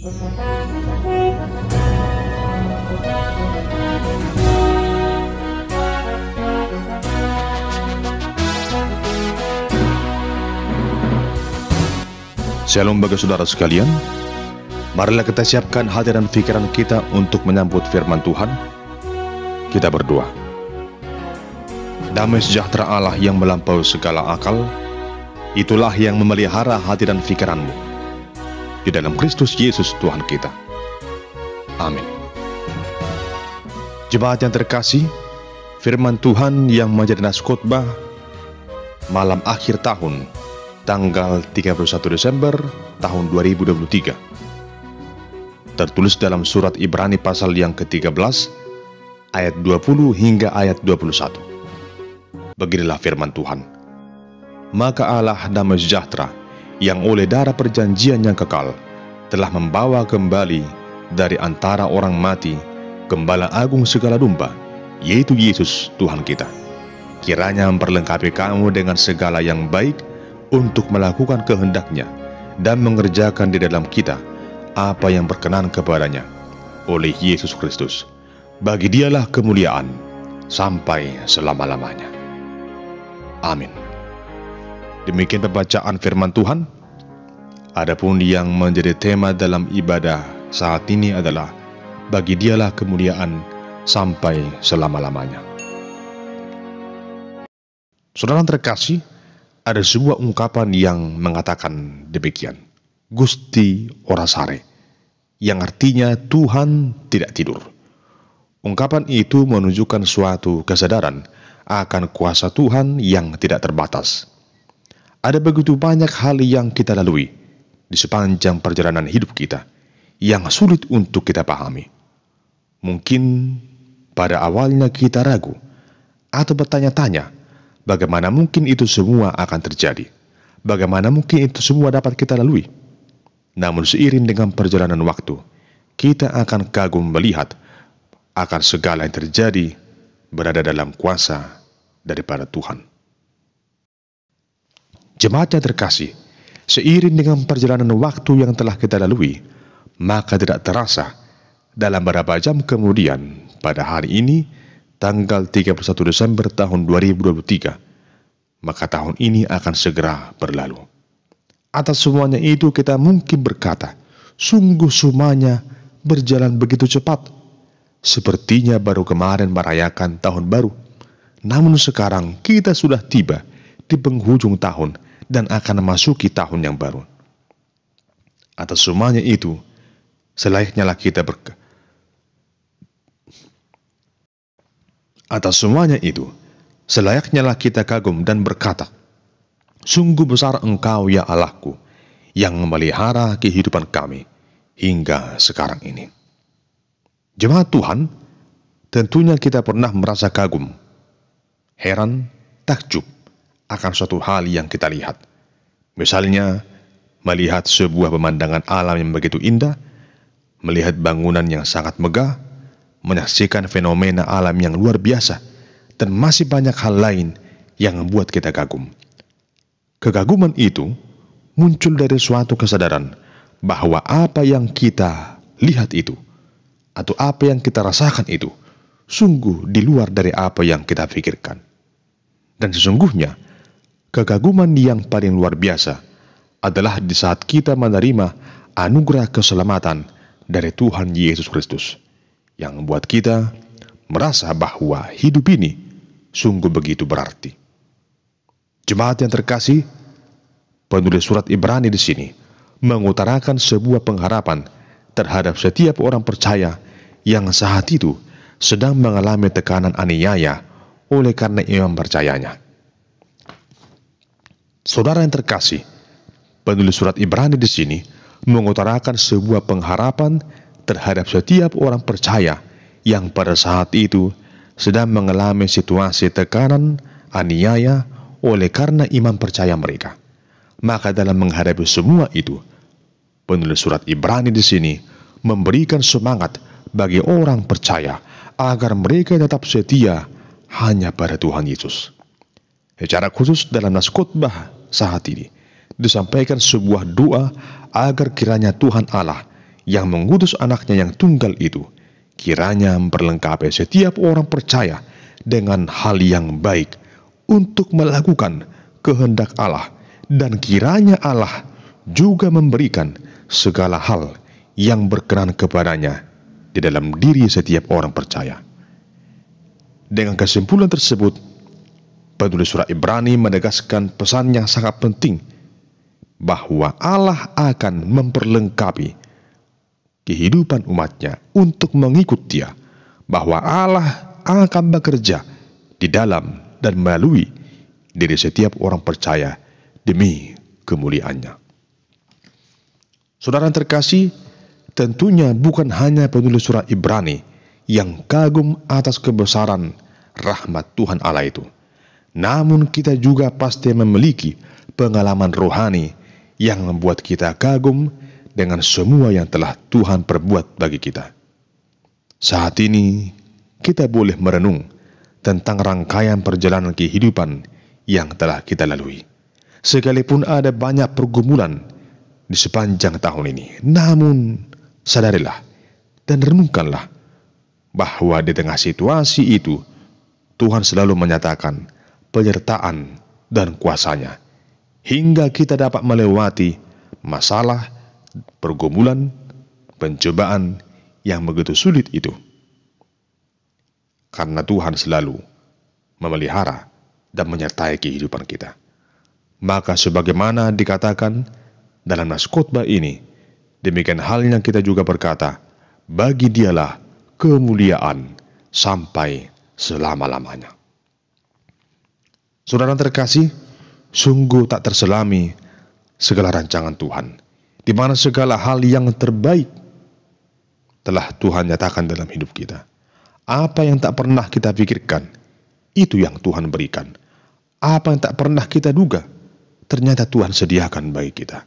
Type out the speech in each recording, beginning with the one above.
Shalom bagi saudara sekalian. Marilah kita siapkan hati dan pikiran kita untuk menyambut firman Tuhan. Kita berdoa. Damai sejahtera Allah yang melampaui segala akal, itulah yang memelihara hati dan pikiranmu. Di dalam Kristus Yesus Tuhan kita. Amin. Jemaat yang terkasih, firman Tuhan yang menjadi nas khotbah malam akhir tahun, tanggal 31 Desember tahun 2023. Tertulis dalam surat Ibrani pasal yang ke-13, ayat 20 hingga ayat 21. Beginilah firman Tuhan. Maka Allah damai sejahtera, yang oleh darah perjanjian yang kekal, telah membawa kembali dari antara orang mati, Gembala Agung segala domba, yaitu Yesus Tuhan kita. Kiranya memperlengkapi kamu dengan segala yang baik, untuk melakukan kehendaknya dan mengerjakan di dalam kita apa yang berkenan kepadanya oleh Yesus Kristus. Bagi Dialah kemuliaan sampai selama-lamanya. Amin. Demikian pembacaan firman Tuhan. Adapun yang menjadi tema dalam ibadah saat ini adalah bagi Dialah kemuliaan sampai selama-lamanya. Saudara terkasih, ada sebuah ungkapan yang mengatakan demikian. Gusti ora sare, yang artinya Tuhan tidak tidur. Ungkapan itu menunjukkan suatu kesadaran akan kuasa Tuhan yang tidak terbatas. Ada begitu banyak hal yang kita lalui di sepanjang perjalanan hidup kita yang sulit untuk kita pahami. Mungkin pada awalnya kita ragu atau bertanya-tanya, bagaimana mungkin itu semua akan terjadi? Bagaimana mungkin itu semua dapat kita lalui? Namun seiring dengan perjalanan waktu, kita akan kagum melihat akan segala yang terjadi berada dalam kuasa daripada Tuhan. Jemaat yang terkasih, seiring dengan perjalanan waktu yang telah kita lalui, maka tidak terasa dalam beberapa jam kemudian, pada hari ini, tanggal 31 Desember tahun 2023, maka tahun ini akan segera berlalu. Atas semuanya itu kita mungkin berkata, sungguh semuanya berjalan begitu cepat. Sepertinya baru kemarin merayakan tahun baru. Namun sekarang kita sudah tiba di penghujung tahun dan akan memasuki tahun yang baru. Atas semuanya itu, selayaknya kita kita kagum dan berkata, sungguh besar Engkau ya Allahku, yang memelihara kehidupan kami hingga sekarang ini. Jemaat Tuhan, tentunya kita pernah merasa kagum, heran, takjub akan suatu hal yang kita lihat. Misalnya, melihat sebuah pemandangan alam yang begitu indah, melihat bangunan yang sangat megah, menyaksikan fenomena alam yang luar biasa, dan masih banyak hal lain yang membuat kita kagum. Kekaguman itu muncul dari suatu kesadaran bahwa apa yang kita lihat itu, atau apa yang kita rasakan itu, sungguh di luar dari apa yang kita pikirkan. Dan sesungguhnya, kekaguman yang paling luar biasa adalah di saat kita menerima anugerah keselamatan dari Tuhan Yesus Kristus, yang membuat kita merasa bahwa hidup ini sungguh begitu berarti. Jemaat yang terkasih, penulis surat Ibrani di sini mengutarakan sebuah pengharapan terhadap setiap orang percaya yang saat itu sedang mengalami tekanan aniaya oleh karena iman percayanya. Saudara yang terkasih, penulis surat Ibrani di sini mengutarakan sebuah pengharapan terhadap setiap orang percaya yang pada saat itu sedang mengalami situasi tekanan aniaya oleh karena iman percaya mereka. Maka dalam menghadapi semua itu, penulis surat Ibrani di sini memberikan semangat bagi orang percaya agar mereka tetap setia hanya pada Tuhan Yesus. Secara khusus dalam nas khotbah saat ini disampaikan sebuah doa agar kiranya Tuhan Allah yang mengutus anaknya yang tunggal itu, kiranya memperlengkapi setiap orang percaya dengan hal yang baik untuk melakukan kehendak Allah, dan kiranya Allah juga memberikan segala hal yang berkenan kepadanya di dalam diri setiap orang percaya. Dengan kesimpulan tersebut, penulis surat Ibrani menegaskan pesan yang sangat penting bahwa Allah akan memperlengkapi kehidupan umatnya untuk mengikut Dia, bahwa Allah akan bekerja di dalam dan melalui diri setiap orang percaya demi kemuliaannya. Saudara terkasih, tentunya bukan hanya penulis surat Ibrani yang kagum atas kebesaran rahmat Tuhan Allah itu, namun kita juga pasti memiliki pengalaman rohani yang membuat kita kagum dengan semua yang telah Tuhan perbuat bagi kita. Saat ini kita boleh merenung tentang rangkaian perjalanan kehidupan yang telah kita lalui. Sekalipun ada banyak pergumulan di sepanjang tahun ini, namun sadarilah dan renungkanlah bahwa di tengah situasi itu Tuhan selalu menyatakan penyertaan dan kuasa-Nya hingga kita dapat melewati masalah, pergumulan, pencobaan yang begitu sulit itu. Karena Tuhan selalu memelihara dan menyertai kehidupan kita. Maka sebagaimana dikatakan dalam nas khotbah ini, demikian halnya kita juga berkata, bagi Dialah kemuliaan sampai selama-lamanya. Saudara terkasih, sungguh tak terselami segala rancangan Tuhan, di mana segala hal yang terbaik telah Tuhan nyatakan dalam hidup kita. Apa yang tak pernah kita pikirkan, itu yang Tuhan berikan. Apa yang tak pernah kita duga, ternyata Tuhan sediakan bagi kita.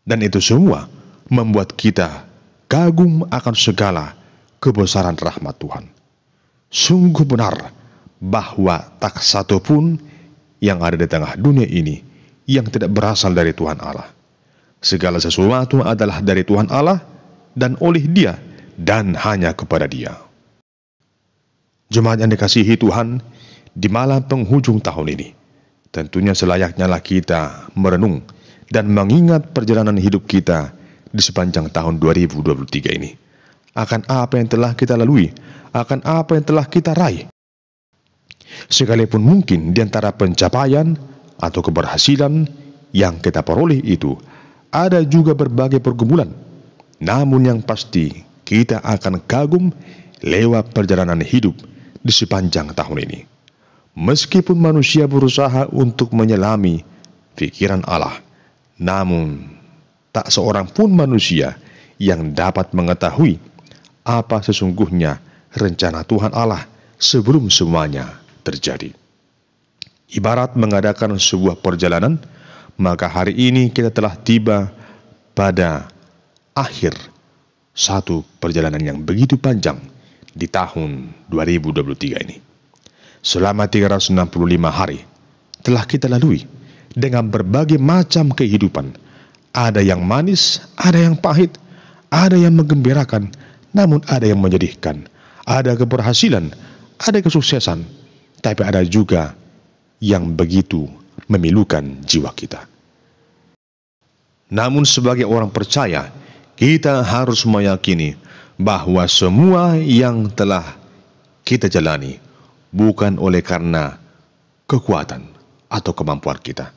Dan itu semua membuat kita kagum akan segala kebesaran rahmat Tuhan. Sungguh benar bahwa tak satu pun yang ada di tengah dunia ini yang tidak berasal dari Tuhan Allah. Segala sesuatu adalah dari Tuhan Allah dan oleh Dia dan hanya kepada Dia. Jemaat yang dikasihi Tuhan, di malam penghujung tahun ini, tentunya selayaknya lah kita merenung dan mengingat perjalanan hidup kita di sepanjang tahun 2023 ini. Akan apa yang telah kita lalui, akan apa yang telah kita raih. Sekalipun mungkin di antara pencapaian atau keberhasilan yang kita peroleh itu, ada juga berbagai pergumulan. Namun yang pasti, kita akan kagum lewat perjalanan hidup di sepanjang tahun ini. Meskipun manusia berusaha untuk menyelami pikiran Allah, namun tak seorang pun manusia yang dapat mengetahui apa sesungguhnya rencana Tuhan Allah sebelum semuanya terjadi. Ibarat mengadakan sebuah perjalanan, maka hari ini kita telah tiba pada akhir satu perjalanan yang begitu panjang di tahun 2023 ini. Selama 365 hari telah kita lalui dengan berbagai macam kehidupan. Ada yang manis, ada yang pahit, ada yang menggembirakan, namun ada yang menyedihkan. Ada keberhasilan, ada kesuksesan, tapi ada juga yang begitu memilukan jiwa kita. Namun sebagai orang percaya, kita harus meyakini bahwa semua yang telah kita jalani bukan oleh karena kekuatan atau kemampuan kita,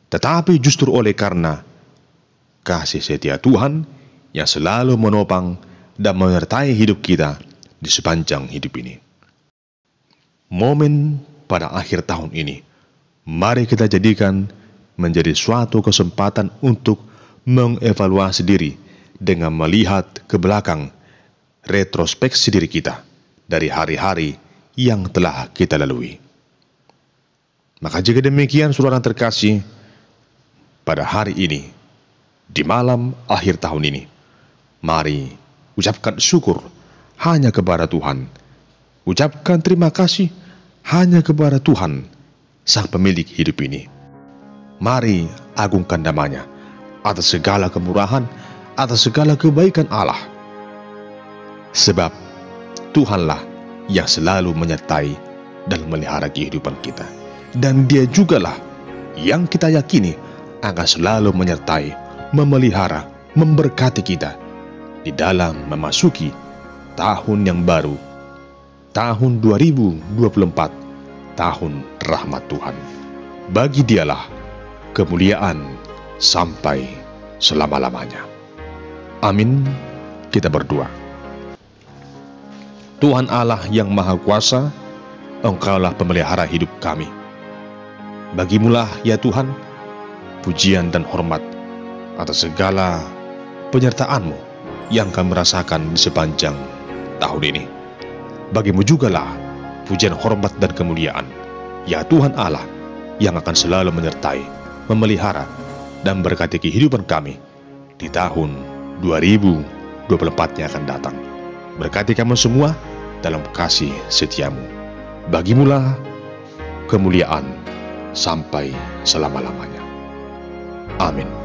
tetapi justru oleh karena kasih setia Tuhan yang selalu menopang dan menyertai hidup kita di sepanjang hidup ini. Momen pada akhir tahun ini, mari kita jadikan menjadi suatu kesempatan untuk mengevaluasi diri dengan melihat ke belakang, retrospeksi diri kita dari hari-hari yang telah kita lalui. Maka jika demikian, saudara terkasih, pada hari ini, di malam akhir tahun ini, mari ucapkan syukur hanya kepada Tuhan. Ucapkan terima kasih hanya kepada Tuhan, Sang Pemilik hidup ini. Mari agungkan namanya atas segala kemurahan, atas segala kebaikan Allah. Sebab Tuhanlah yang selalu menyertai dan memelihara kehidupan kita. Dan Dia jugalah yang kita yakini akan selalu menyertai, memelihara, memberkati kita di dalam memasuki tahun yang baru, tahun 2024, tahun rahmat Tuhan. Bagi Dialah kemuliaan sampai selama-lamanya. Amin. Kita berdoa. Tuhan Allah yang Maha Kuasa, Engkaulah pemelihara hidup kami. Bagimulah ya Tuhan, pujian dan hormat atas segala penyertaan-Mu yang kami rasakan di sepanjang tahun ini. Bagimu jugalah pujian, hormat, dan kemuliaan, ya Tuhan Allah, yang akan selalu menyertai, memelihara, dan berkati kehidupan kami di tahun 2024 yang akan datang. Berkati kami semua dalam kasih setia-Mu. Bagimulah kemuliaan sampai selama-lamanya. Amin.